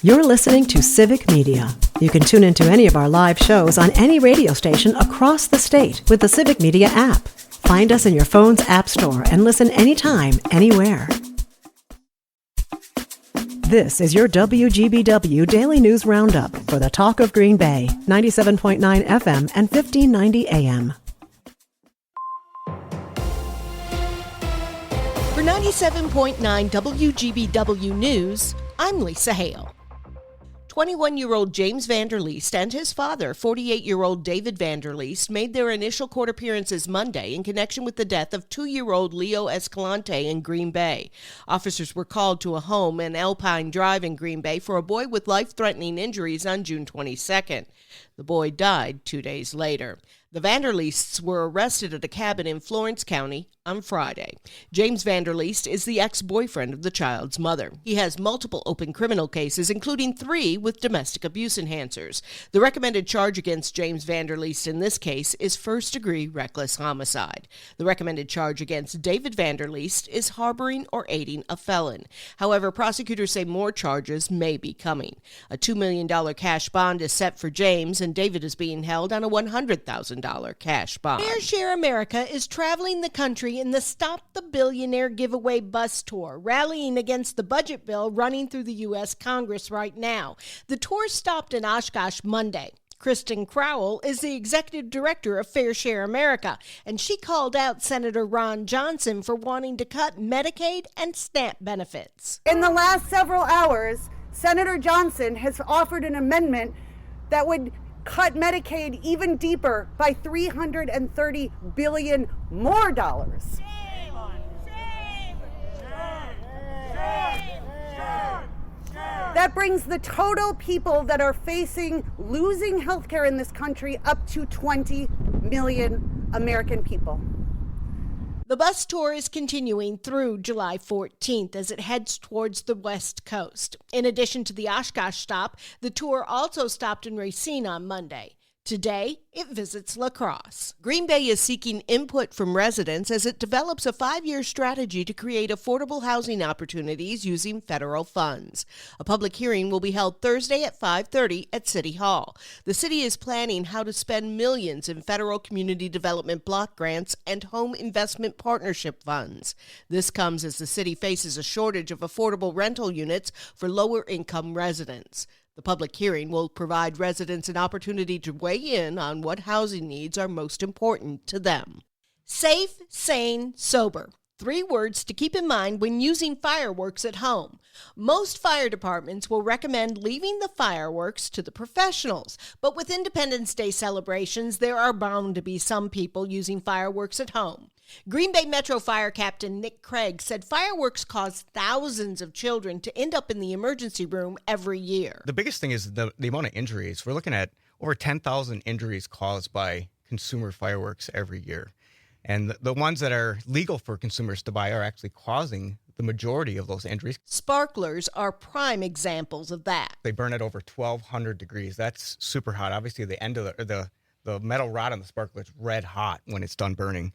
You're listening to Civic Media. You can tune into any of our live shows on any radio station across the state with the Civic Media app. Find us in your phone's app store and listen anytime, anywhere. This is your WGBW Daily News Roundup for the Talk of Green Bay, 97.9 FM and 1590 AM. For 97.9 WGBW News, I'm Lisa Hale. 21-year-old James Vanderleest and his father, 48-year-old David Vanderleest, made their initial court appearances Monday in connection with the death of 2-year-old Leo Escalante in Green Bay. Officers were called to a home in Alpine Drive in Green Bay for a boy with life-threatening injuries on June 22nd. The boy died 2 days later. The Vanderleests were arrested at a cabin in Florence County on Friday. James Vanderleest is the ex-boyfriend of the child's mother. He has multiple open criminal cases, including 3 with domestic abuse enhancers. The recommended charge against James Vanderleest in this case is first-degree reckless homicide. The recommended charge against David Vanderleest is harboring or aiding a felon. However, prosecutors say more charges may be coming. A $2 million cash bond is set for James, and David is being held on a $100,000 cash bond. Fair Share America is traveling the country in the Stop the Billionaire Giveaway bus tour, rallying against the budget bill running through the U.S. Congress right now. The tour stopped in Oshkosh Monday. Kristen Crowell is the executive director of Fair Share America, and she called out Senator Ron Johnson for wanting to cut Medicaid and SNAP benefits. In the last several hours, Senator Johnson has offered an amendment that would cut Medicaid even deeper by $330 billion more dollars. Shame on shame. That brings the total people that are facing losing health care in this country up to 20 million American people. The bus tour is continuing through July 14th as it heads towards the West Coast. In addition to the Oshkosh stop, the tour also stopped in Racine on Monday. Today, it visits La Crosse. Green Bay is seeking input from residents as it develops a 5-year strategy to create affordable housing opportunities using federal funds. A public hearing will be held Thursday at 5:30 at City Hall. The city is planning how to spend millions in federal community development block grants and home investment partnership funds. This comes as the city faces a shortage of affordable rental units for lower-income residents. The public hearing will provide residents an opportunity to weigh in on what housing needs are most important to them. Safe, sane, sober. 3 words to keep in mind when using fireworks at home. Most fire departments will recommend leaving the fireworks to the professionals, but with Independence Day celebrations, there are bound to be some people using fireworks at home. Green Bay Metro Fire Captain Nick Craig said fireworks cause thousands of children to end up in the emergency room every year. The biggest thing is the amount of injuries. We're looking at over 10,000 injuries caused by consumer fireworks every year. And the ones that are legal for consumers to buy are actually causing the majority of those injuries. Sparklers are prime examples of that. They burn at over 1,200 degrees. That's super hot. Obviously, the end of the metal rod on the sparkler is red hot when it's done burning.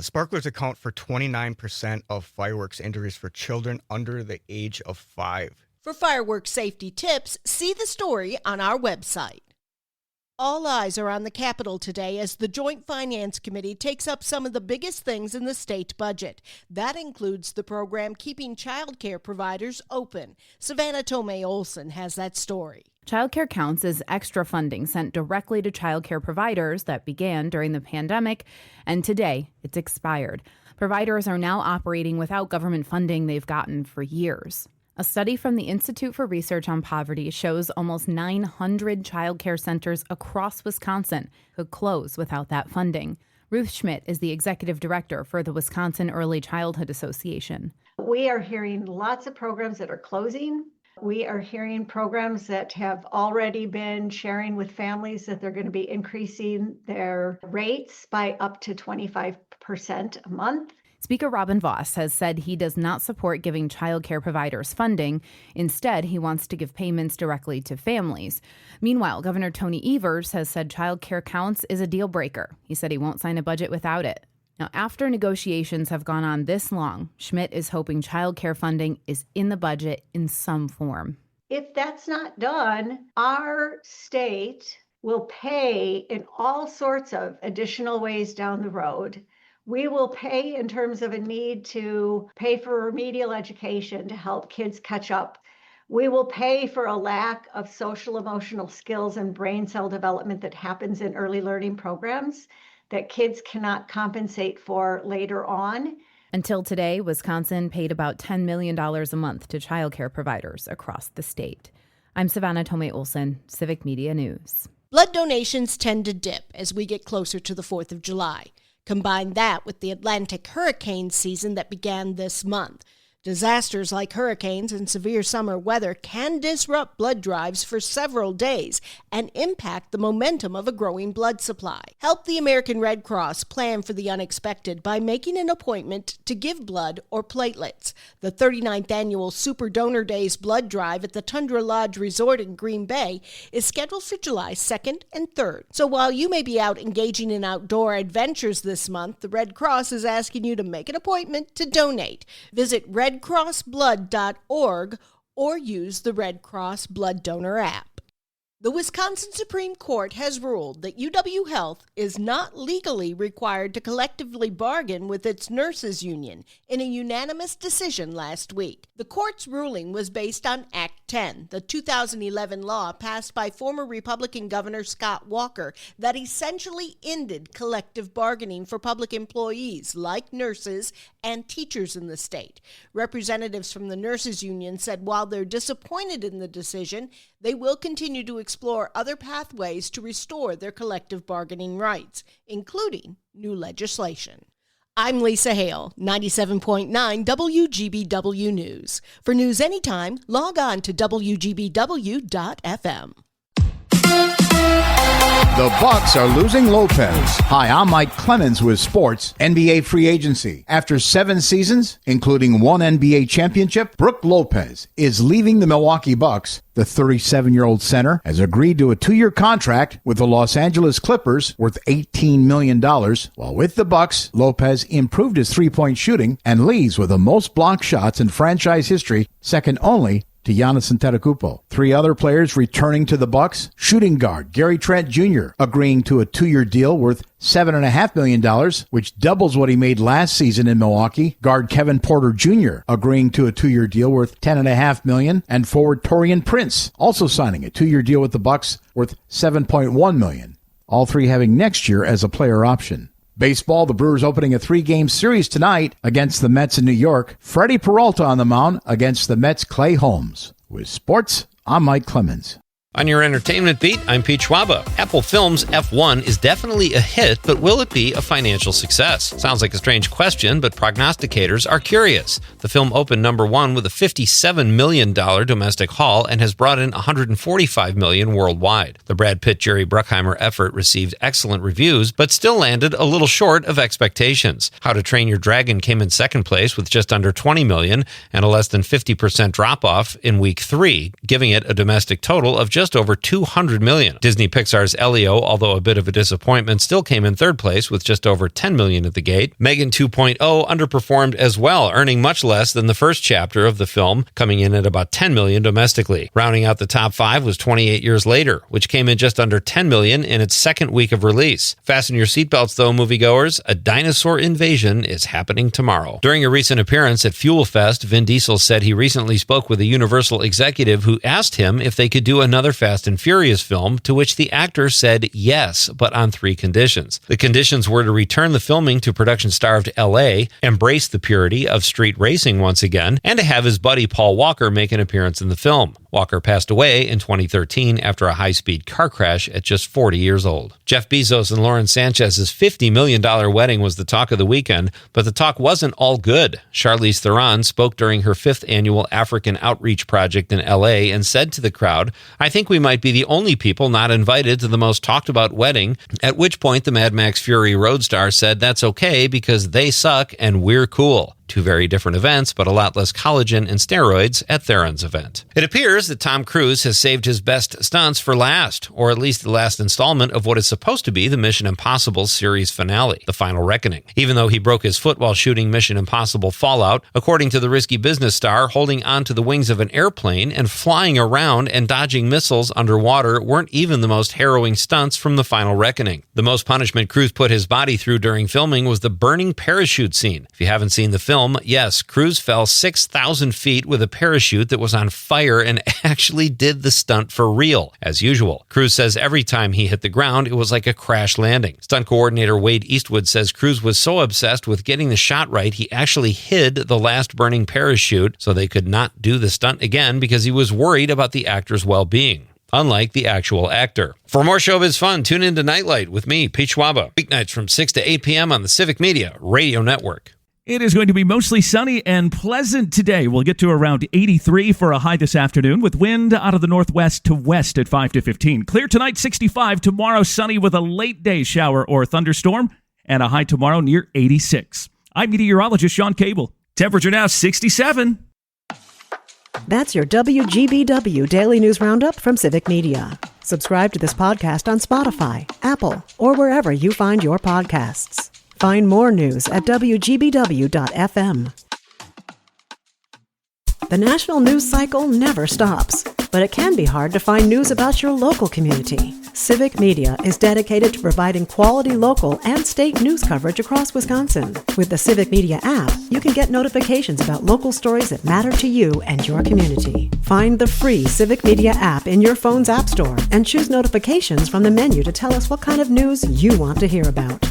Sparklers account for 29% of fireworks injuries for children under the age of 5. For fireworks safety tips, see the story on our website. All eyes are on the Capitol today as the Joint Finance Committee takes up some of the biggest things in the state budget. That includes the program keeping child care providers open. Savannah Tomei Olson has that story. Child care counts as extra funding sent directly to child care providers that began during the pandemic, and today it's expired. Providers are now operating without government funding they've gotten for years. A study from the Institute for Research on Poverty shows almost 900 child care centers across Wisconsin could close without that funding. Ruth Schmidt is the executive director for the Wisconsin Early Childhood Association. We are hearing lots of programs that are closing. We are hearing programs that have already been sharing with families that they're going to be increasing their rates by up to 25% a month. Speaker Robin Voss has said he does not support giving child care providers funding. Instead, he wants to give payments directly to families. Meanwhile, Governor Tony Evers has said child care counts is a deal breaker. He said he won't sign a budget without it. Now, after negotiations have gone on this long, Schmidt is hoping child care funding is in the budget in some form. If that's not done, our state will pay in all sorts of additional ways down the road. We will pay in terms of a need to pay for remedial education to help kids catch up. We will pay for a lack of social emotional skills and brain cell development that happens in early learning programs that kids cannot compensate for later on. Until today, Wisconsin paid about $10 million a month to childcare providers across the state. I'm Savannah Tomei-Olson, Civic Media News. Blood donations tend to dip as we get closer to the 4th of July. Combine that with the Atlantic hurricane season that began this month. Disasters like hurricanes and severe summer weather can disrupt blood drives for several days and impact the momentum of a growing blood supply. Help the American Red Cross plan for the unexpected by making an appointment to give blood or platelets. The 39th annual Super Donor Days blood drive at the Tundra Lodge Resort in Green Bay is scheduled for July 2nd and 3rd. So while you may be out engaging in outdoor adventures this month, the Red Cross is asking you to make an appointment to donate. Visit redcrossblood.org or use the Red Cross Blood Donor app. The Wisconsin Supreme Court has ruled that UW Health is not legally required to collectively bargain with its nurses union in a unanimous decision last week. The court's ruling was based on Act 10, the 2011 law passed by former Republican Governor Scott Walker that essentially ended collective bargaining for public employees like nurses and teachers in the state. Representatives from the nurses union said while they're disappointed in the decision, they will continue to explore other pathways to restore their collective bargaining rights, including new legislation. I'm Lisa Hale, 97.9 WGBW News. For news anytime, log on to WGBW.FM. The Bucks are losing Lopez. Hi, I'm Mike Clemens with sports. NBA free agency. After 7 seasons, including 1 NBA championship, Brook Lopez is leaving the Milwaukee Bucks. The 37-year-old center has agreed to a 2-year contract with the Los Angeles Clippers worth $18 million. While with the Bucks, Lopez improved his three-point shooting and leads with the most block shots in franchise history, second only to Giannis Antetokounmpo. 3 other players returning to the Bucks: shooting guard Gary Trent Jr. agreeing to a 2-year deal worth $7.5 million, which doubles what he made last season in Milwaukee. Guard Kevin Porter Jr. agreeing to a 2-year deal worth $10.5 million, and forward Taurean Prince also signing a 2-year deal with the Bucks worth $7.1 million. All 3 having next year as a player option. Baseball, the Brewers opening a 3-game series tonight against the Mets in New York. Freddie Peralta on the mound against the Mets' Clay Holmes. With sports, I'm Mike Clemens. On your entertainment beat, I'm Pete Schwaba. Apple Films' F1 is definitely a hit, but will it be a financial success? Sounds like a strange question, but prognosticators are curious. The film opened number 1 with a $57 million domestic haul and has brought in $145 million worldwide. The Brad Pitt-Jerry Bruckheimer effort received excellent reviews, but still landed a little short of expectations. How to Train Your Dragon came in second place with just under $20 million and a less than 50% drop-off in week 3, giving it a domestic total of just over $200 million. Disney Pixar's Elio, although a bit of a disappointment, still came in third place with just over $10 million at the gate. Megan 2.0 underperformed as well, earning much less than the first chapter of the film, coming in at about $10 million domestically. Rounding out the top 5 was 28 Years Later, which came in just under $10 million in its second week of release. Fasten your seatbelts though, moviegoers. A dinosaur invasion is happening tomorrow. During a recent appearance at Fuel Fest, Vin Diesel said he recently spoke with a Universal executive who asked him if they could do another Fast and Furious film, to which the actor said yes, but on 3 conditions. The conditions were to return the filming to production-starved LA, embrace the purity of street racing once again, and to have his buddy Paul Walker make an appearance in the film. Walker passed away in 2013 after a high-speed car crash at just 40 years old. Jeff Bezos and Lauren Sanchez's $50 million wedding was the talk of the weekend, but the talk wasn't all good. Charlize Theron spoke during her 5th annual African Outreach Project in LA and said to the crowd, "I think we might be the only people not invited to the most talked about wedding," at which point the Mad Max Fury Road star said that's okay because they suck and we're cool. Two very different events, but a lot less collagen and steroids at Theron's event. It appears that Tom Cruise has saved his best stunts for last, or at least the last installment of what is supposed to be the Mission Impossible series finale, The Final Reckoning. Even though he broke his foot while shooting Mission Impossible Fallout, according to the Risky Business star, holding onto the wings of an airplane and flying around and dodging missiles underwater weren't even the most harrowing stunts from The Final Reckoning. The most punishment Cruise put his body through during filming was the burning parachute scene. If you haven't seen the film, yes, Cruise fell 6,000 feet with a parachute that was on fire and actually did the stunt for real, as usual. Cruise says every time he hit the ground, it was like a crash landing. Stunt coordinator Wade Eastwood says Cruise was so obsessed with getting the shot right, he actually hid the last burning parachute so they could not do the stunt again because he was worried about the actor's well-being, unlike the actual actor. For more showbiz fun, tune in to Nightlight with me, Pete Schwaba, weeknights from 6 to 8 p.m. on the Civic Media Radio Network. It is going to be mostly sunny and pleasant today. We'll get to around 83 for a high this afternoon with wind out of the northwest to west at 5 to 15. Clear tonight, 65. Tomorrow, sunny with a late day shower or thunderstorm and a high tomorrow near 86. I'm meteorologist Sean Cable. Temperature now 67. That's your WGBW Daily News Roundup from Civic Media. Subscribe to this podcast on Spotify, Apple, or wherever you find your podcasts. Find more news at WGBW.FM. The national news cycle never stops, but it can be hard to find news about your local community. Civic Media is dedicated to providing quality local and state news coverage across Wisconsin. With the Civic Media app, you can get notifications about local stories that matter to you and your community. Find the free Civic Media app in your phone's app store and choose notifications from the menu to tell us what kind of news you want to hear about.